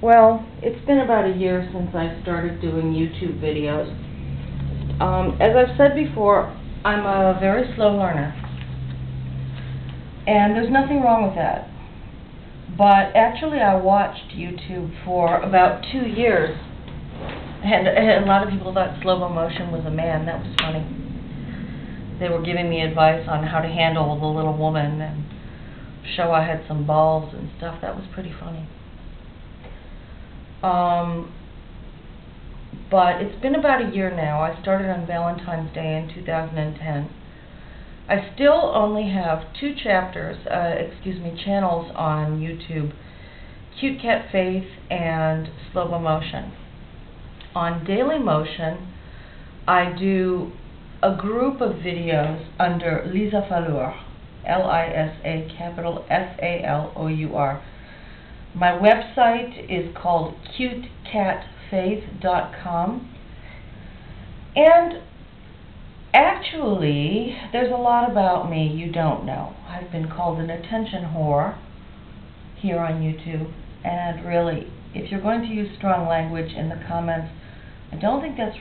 Well, it's been about a year since I started doing YouTube videos. As I've said before, I'm a very slow learner. And there's nothing wrong with that. But actually I watched YouTube for about 2 years. And a lot of people thought slow motion was a man. That was funny. They were giving me advice on how to handle the little woman and show I had some balls and stuff. That was pretty funny. But it's been about a year now. I started on Valentine's Day in 2010. I still only have 2 channels on YouTube, Cute Cat Faith and Slow Motion. On Daily Motion, I do a group of videos under Lisa Falour, L-I-S-A capital F-A-L-O-U-R. My website is called cutecatfaith.com, and actually there's a lot about me you don't know. I've been called an attention whore here on YouTube, and really, if you're going to use strong language in the comments, I don't think that's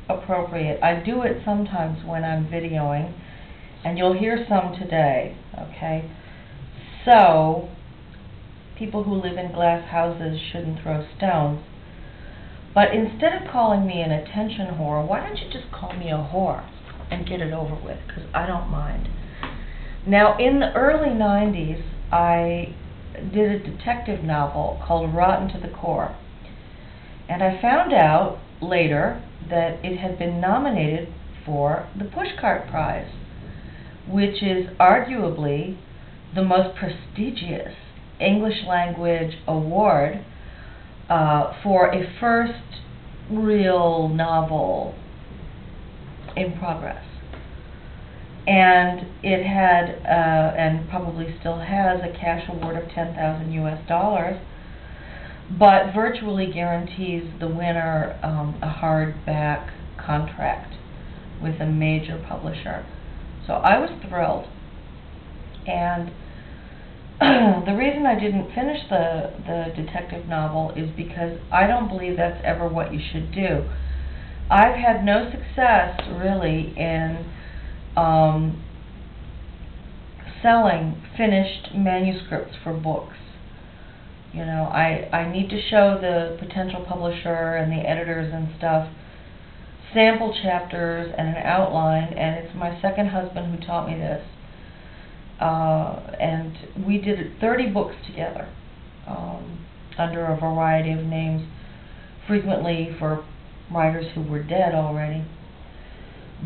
appropriate. I do it sometimes when I'm videoing, and you'll hear some today, okay? So, people who live in glass houses shouldn't throw stones. But instead of calling me an attention whore, why don't you just call me a whore and get it over with, because I don't mind. Now, in the early 90s, I did a detective novel called Rotten to the Core. And I found out later that it had been nominated for the Pushcart Prize, which is arguably the most prestigious English language award for a first real novel in progress. And it had, and probably still has, a cash award of $10,000 US, but virtually guarantees the winner a hardback contract with a major publisher. So I was thrilled. And the reason I didn't finish the detective novel is because I don't believe that's ever what you should do. I've had no success, really, in selling finished manuscripts for books. You know, I need to show the potential publisher and the editors and stuff sample chapters and an outline, and it's my second husband who taught me this. And we did 30 books together under a variety of names, frequently for writers who were dead already.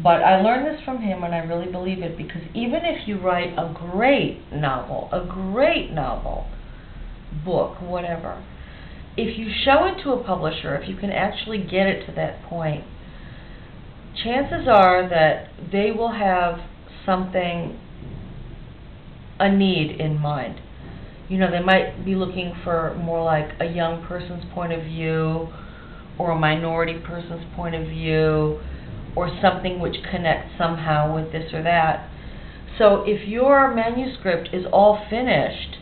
But I learned this from him, and I really believe it, because even if you write a great novel, book, whatever, if you show it to a publisher, if you can actually get it to that point, chances are that they will have something, a need in mind. You know, they might be looking for more like a young person's point of view, or a minority person's point of view, or something which connects somehow with this or that. So if your manuscript is all finished,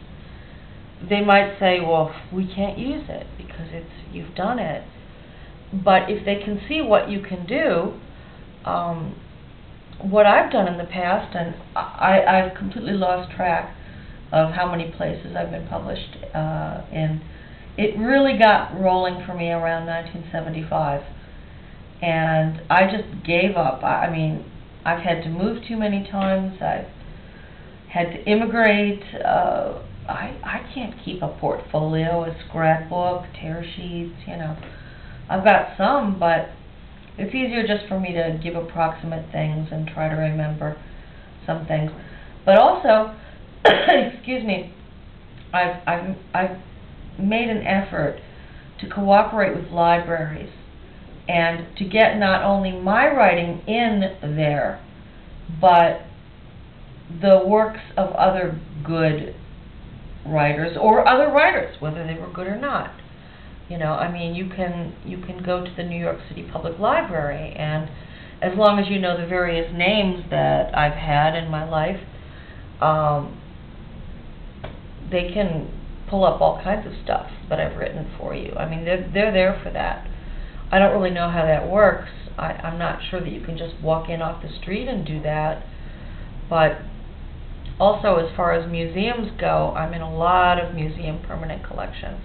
they might say, well, we can't use it because you've done it. But if they can see what you can do, what I've done in the past, and I've completely lost track of how many places I've been published in. It really got rolling for me around 1975, and I just gave up. I mean, I've had to move too many times. I've had to immigrate. I can't keep a portfolio, a scrapbook, tear sheets, you know. I've got some, but it's easier just for me to give approximate things and try to remember some things. But also, excuse me, I've made an effort to cooperate with libraries and to get not only my writing in there, but the works of other good writers, or other writers, whether they were good or not. You know, I mean, you can go to the New York City Public Library, and as long as you know the various names that I've had in my life, they can pull up all kinds of stuff that I've written for you. I mean, they're there for that. I don't really know how that works. I'm not sure that you can just walk in off the street and do that. But also, as far as museums go, I'm in a lot of museum permanent collections.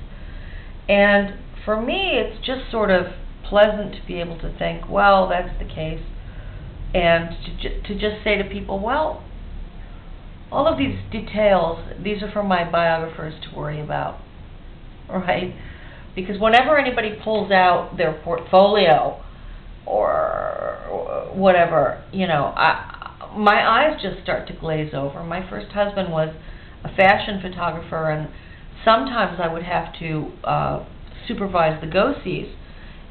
And for me, it's just sort of pleasant to be able to think, well, that's the case. And to just say to people, well, all of these details, these are for my biographers to worry about, right? Because whenever anybody pulls out their portfolio or whatever, you know, my eyes just start to glaze over. My first husband was a fashion photographer, and sometimes I would have to supervise the go-sees,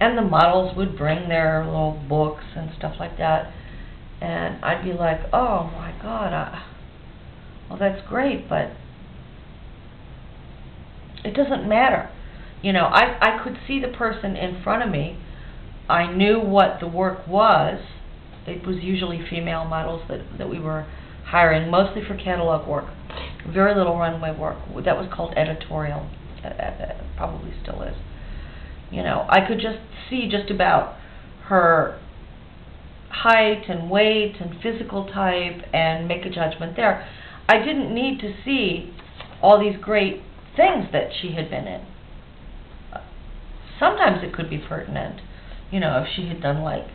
and the models would bring their little books and stuff like that, and I'd be like, oh my God, well, that's great, but it doesn't matter. You know, I could see the person in front of me. I knew what the work was. It was usually female models that we were hiring, mostly for catalog work. Very little runway work. That was called editorial. Probably still is. You know, I could just see just about her height and weight and physical type and make a judgment there. I didn't need to see all these great things that she had been in. Sometimes it could be pertinent, you know, if she had done like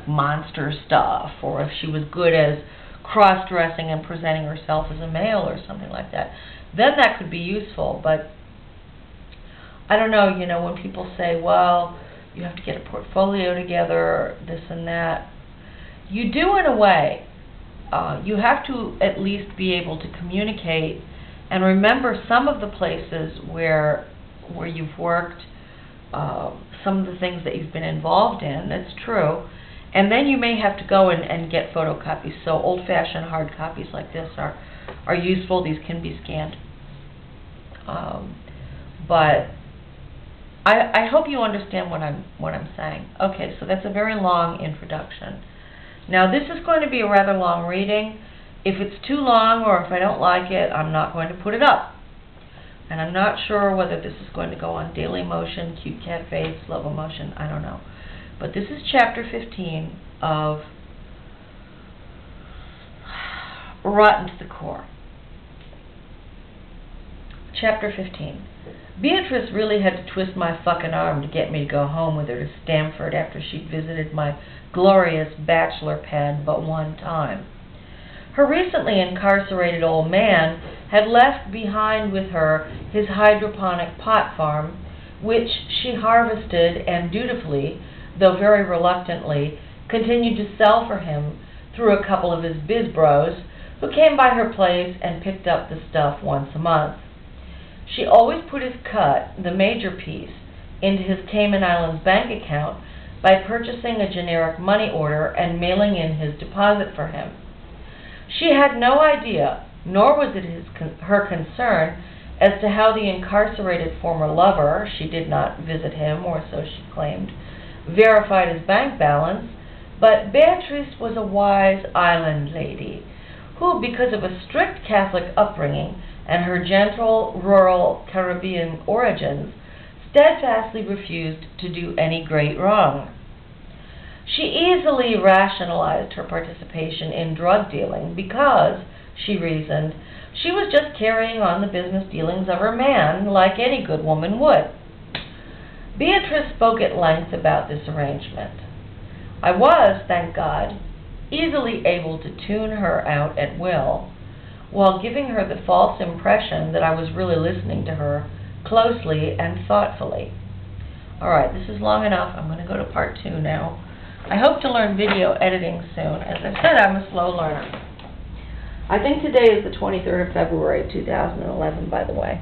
monster stuff, or if she was good as cross-dressing and presenting herself as a male or something like that. Then that could be useful, but I don't know, you know, when people say, well, you have to get a portfolio together, this and that. You do in a way. You have to at least be able to communicate and remember some of the places where you've worked, some of the things that you've been involved in. That's true. And then you may have to go and get photocopies. So old-fashioned hard copies like this are useful. These can be scanned. But I hope you understand what I'm saying. Okay, so that's a very long introduction. Now this is going to be a rather long reading. If it's too long or if I don't like it, I'm not going to put it up. And I'm not sure whether this is going to go on Daily Motion, Cute Cat Face, Love Emotion, I don't know. But this is chapter 15 of Rotten to the Core. Chapter 15. Beatrice really had to twist my fucking arm to get me to go home with her to Stamford after she'd visited my glorious bachelor pad but one time. Her recently incarcerated old man had left behind with her his hydroponic pot farm, which she harvested and dutifully, though very reluctantly, continued to sell for him through a couple of his biz bros who came by her place and picked up the stuff once a month. She always put his cut, the major piece, into his Cayman Islands bank account by purchasing a generic money order and mailing in his deposit for him. She had no idea, nor was it her concern, as to how the incarcerated former lover, she did not visit him, or so she claimed, verified his bank balance, but Beatrice was a wise island lady who, because of a strict Catholic upbringing and her gentle, rural Caribbean origins, steadfastly refused to do any great wrong. She easily rationalized her participation in drug dealing because, she reasoned, she was just carrying on the business dealings of her man like any good woman would. Beatrice spoke at length about this arrangement. I was, thank God, easily able to tune her out at will, while giving her the false impression that I was really listening to her closely and thoughtfully. Alright, this is long enough. I'm going to go to part 2 now. I hope to learn video editing soon. As I said, I'm a slow learner. I think today is the 23rd of February, 2011, by the way.